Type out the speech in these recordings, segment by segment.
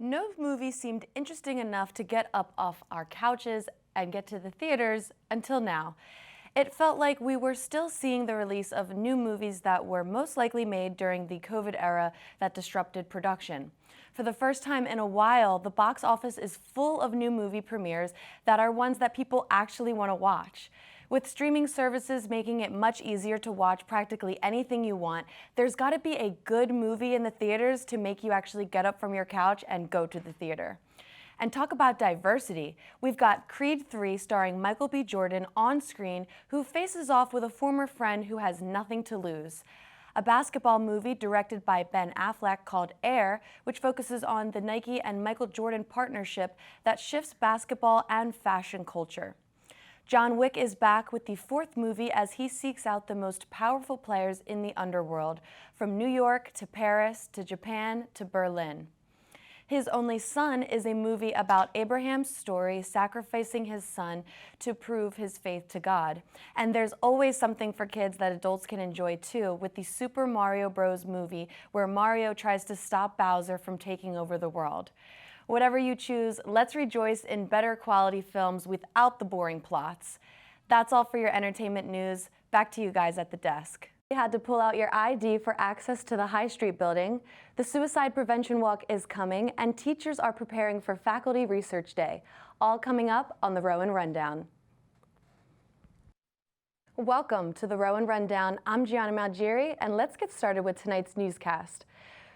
No movie seemed interesting enough to get up off our couches and get to the theaters until now. It felt like we were still seeing the release of new movies that were most likely made during the COVID era that disrupted production. For the first time in a while, the box office is full of new movie premieres that are ones that people actually want to watch. With streaming services making it much easier to watch practically anything you want, there's got to be a good movie in the theaters to make you actually get up from your couch and go to the theater. And talk about diversity. We've got Creed 3 starring Michael B. Jordan on screen, who faces off with a former friend who has nothing to lose. A basketball movie directed by Ben Affleck called Air, which focuses on the Nike and Michael Jordan partnership that shifts basketball and fashion culture. John Wick is back with the fourth movie as he seeks out the most powerful players in the underworld, from New York to Paris to Japan to Berlin. His Only Son is a movie about Abraham's story sacrificing his son to prove his faith to God. And there's always something for kids that adults can enjoy too, with the Super Mario Bros. Movie where Mario tries to stop Bowser from taking over the world. Whatever you choose, let's rejoice in better quality films without the boring plots. That's all for your entertainment news. Back to you guys at the desk. You had to pull out your ID for access to the High Street building. The Suicide Prevention Walk is coming, and teachers are preparing for Faculty Research Day. All coming up on the Rowan Rundown. Welcome to the Rowan Rundown. I'm Gianna Malgieri, and let's get started with tonight's newscast.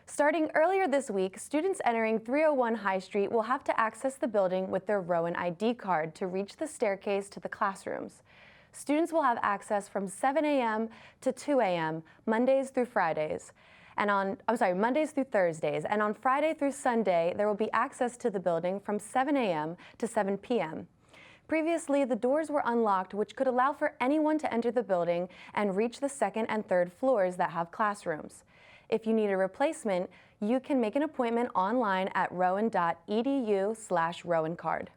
Starting earlier this week, students entering 301 High Street will have to access the building with their Rowan ID card to reach the staircase to the classrooms. Students will have access from 7 a.m. to 2 a.m. Mondays through Thursdays. And on Friday through Sunday, there will be access to the building from 7 a.m. to 7 p.m. Previously, the doors were unlocked, which could allow for anyone to enter the building and reach the second and third floors that have classrooms. If you need a replacement, you can make an appointment online at rowan.edu/rowancard.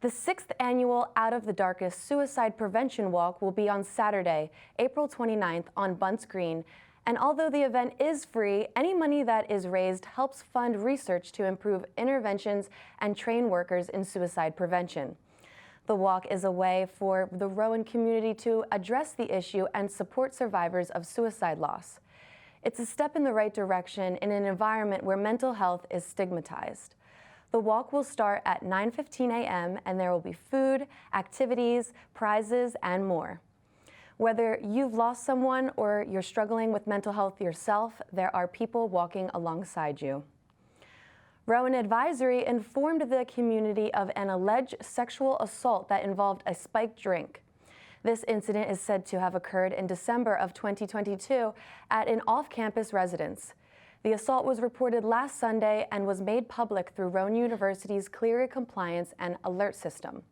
The 6th annual Out of the Darkest Suicide Prevention Walk will be on Saturday, April 29th on Bunce Green. And although the event is free, any money that is raised helps fund research to improve interventions and train workers in suicide prevention. The walk is a way for the Rowan community to address the issue and support survivors of suicide loss. It's a step in the right direction in an environment where mental health is stigmatized. The walk will start at 9:15 a.m. and there will be food, activities, prizes, and more. Whether you've lost someone or you're struggling with mental health yourself, there are people walking alongside you. Rowan Advisory informed the community of an alleged sexual assault that involved a spiked drink. This incident is said to have occurred in December of 2022 at an off-campus residence. The assault was reported last Sunday and was made public through Rowan University's Clery Compliance and Alert System.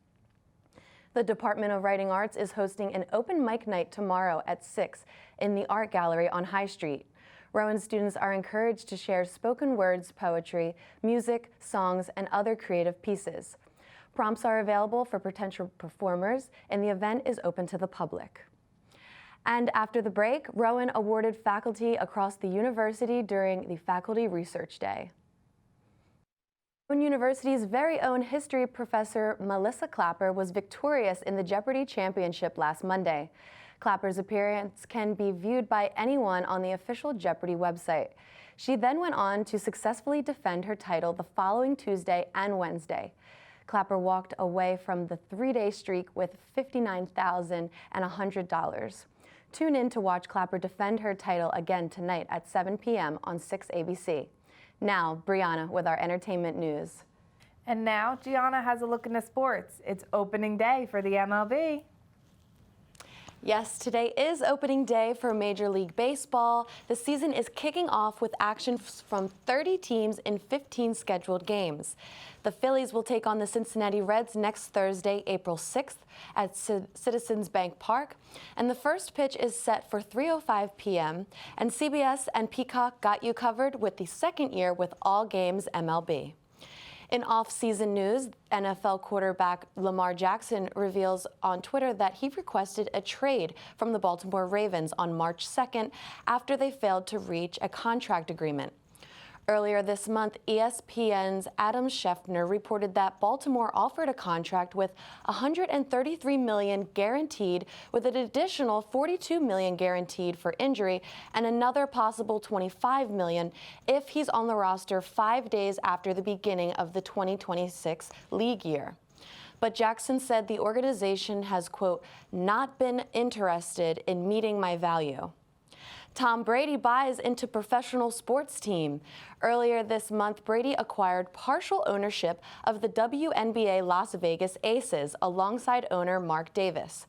The Department of Writing Arts is hosting an open mic night tomorrow at 6 in the Art Gallery on High Street. Rowan students are encouraged to share spoken words, poetry, music, songs, and other creative pieces. Prompts are available for potential performers, and the event is open to the public. And after the break, Rowan awarded faculty across the university during the Faculty Research Day. Rowan University's very own history professor, Melissa Clapper, was victorious in the Jeopardy! Championship last Monday. Clapper's appearance can be viewed by anyone on the official Jeopardy! Website. She then went on to successfully defend her title the following Tuesday and Wednesday. Clapper walked away from the 3-day streak with $59,100. Tune in to watch Clapper defend her title again tonight at 7 p.m. on 6 ABC. Now, Brianna with our entertainment news. And now, Gianna has a look into sports. It's opening day for the MLB. Yes, today is opening day for Major League Baseball. The season is kicking off with action from 30 teams in 15 scheduled games. The Phillies will take on the Cincinnati Reds next Thursday, April 6th at Citizens Bank Park. And the first pitch is set for 3:05 p.m. And CBS and Peacock got you covered with the second year with all games MLB. In off-season news, NFL quarterback Lamar Jackson reveals on Twitter that he requested a trade from the Baltimore Ravens on March 2nd after they failed to reach a contract agreement. Earlier this month, ESPN's Adam Schefter reported that Baltimore offered a contract with $133 million guaranteed, with an additional $42 million guaranteed for injury and another possible $25 million if he's on the roster 5 days after the beginning of the 2026 league year. But Jackson said the organization has, quote, not been interested in meeting my value. Tom Brady buys into professional sports team. Earlier this month, Brady acquired partial ownership of the WNBA Las Vegas Aces alongside owner Mark Davis.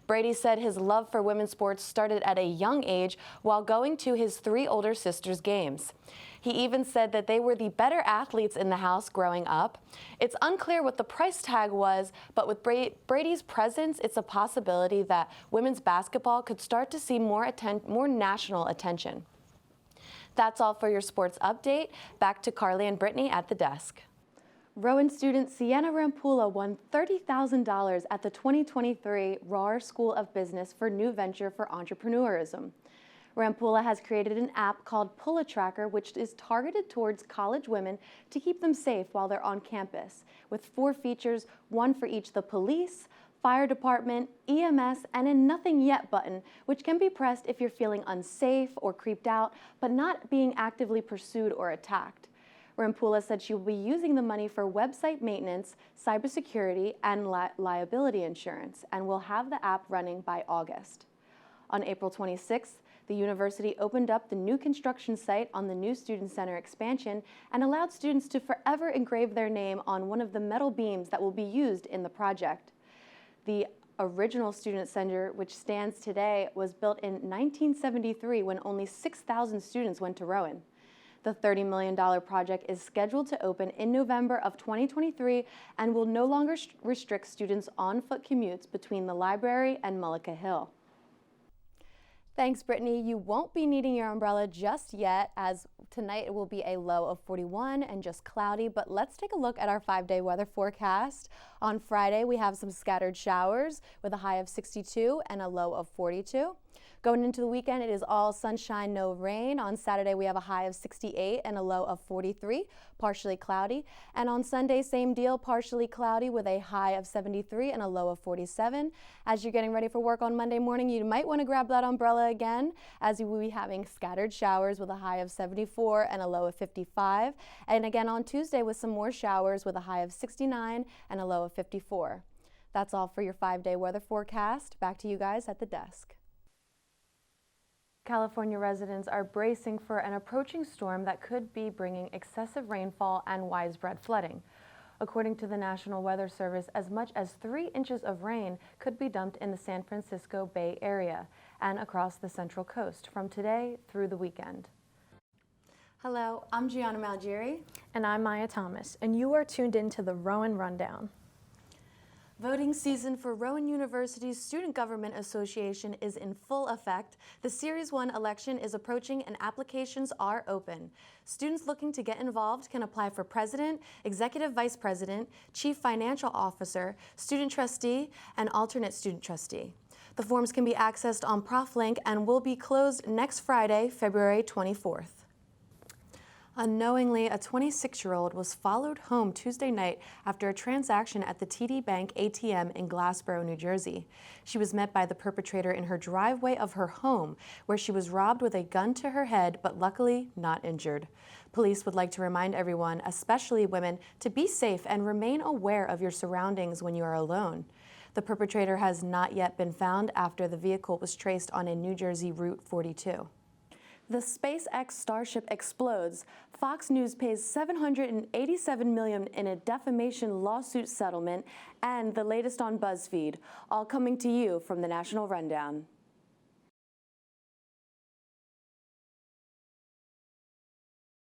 Brady said his love for women's sports started at a young age while going to his 3 older sisters' games. He even said that they were the better athletes in the house growing up. It's unclear what the price tag was, but with Brady's presence, it's a possibility that women's basketball could start to see more national attention. That's all for your sports update. Back to Carly and Brittany at the desk. Rowan student Gianna Malgieri won $30,000 at the 2023 RAR School of Business for New Venture for Entrepreneurism. Rampoula has created an app called Pulla Tracker, which is targeted towards college women to keep them safe while they're on campus, with 4 features, one for each the police, fire department, EMS, and a nothing yet button, which can be pressed if you're feeling unsafe or creeped out, but not being actively pursued or attacked. Rampoula said she will be using the money for website maintenance, cybersecurity, and liability insurance, and will have the app running by August. On April 26th, the university opened up the new construction site on the new Student Center expansion and allowed students to forever engrave their name on one of the metal beams that will be used in the project. The original Student Center, which stands today, was built in 1973 when only 6,000 students went to Rowan. The $30 million project is scheduled to open in November of 2023 and will no longer restrict students' on-foot commutes between the library and Mullica Hill. Thanks, Brittany. You won't be needing your umbrella just yet, as tonight it will be a low of 41 and just cloudy, but let's take a look at our 5-day weather forecast. On Friday, we have some scattered showers with a high of 62 and a low of 42. Going into the weekend, it is all sunshine, no rain. On Saturday, we have a high of 68 and a low of 43, partially cloudy. And on Sunday, same deal, partially cloudy with a high of 73 and a low of 47. As you're getting ready for work on Monday morning, you might want to grab that umbrella again, as you will be having scattered showers with a high of 74 and a low of 55. And again on Tuesday with some more showers with a high of 69 and a low of 54. That's all for your 5-day weather forecast. Back to you guys at the desk. California residents are bracing for an approaching storm that could be bringing excessive rainfall and widespread flooding. According to the National Weather Service, as much as 3 inches of rain could be dumped in the San Francisco Bay Area and across the Central Coast from today through the weekend. Hello, I'm Gianna Malgieri. And I'm Maya Thomas, and you are tuned in to the Rowan Rundown. Voting season for Rowan University's Student Government Association is in full effect. The Series 1 election is approaching and applications are open. Students looking to get involved can apply for president, executive vice president, chief financial officer, student trustee, and alternate student trustee. The forms can be accessed on ProfLink and will be closed next Friday, February 24th. Unknowingly, a 26-year-old was followed home Tuesday night after a transaction at the TD Bank ATM in Glassboro, New Jersey. She was met by the perpetrator in her driveway of her home, where she was robbed with a gun to her head, but luckily not injured. Police would like to remind everyone, especially women, to be safe and remain aware of your surroundings when you are alone. The perpetrator has not yet been found after the vehicle was traced on a New Jersey Route 42. The SpaceX Starship explodes. Fox News pays $787 million in a defamation lawsuit settlement, and the latest on BuzzFeed, all coming to you from the National Rundown.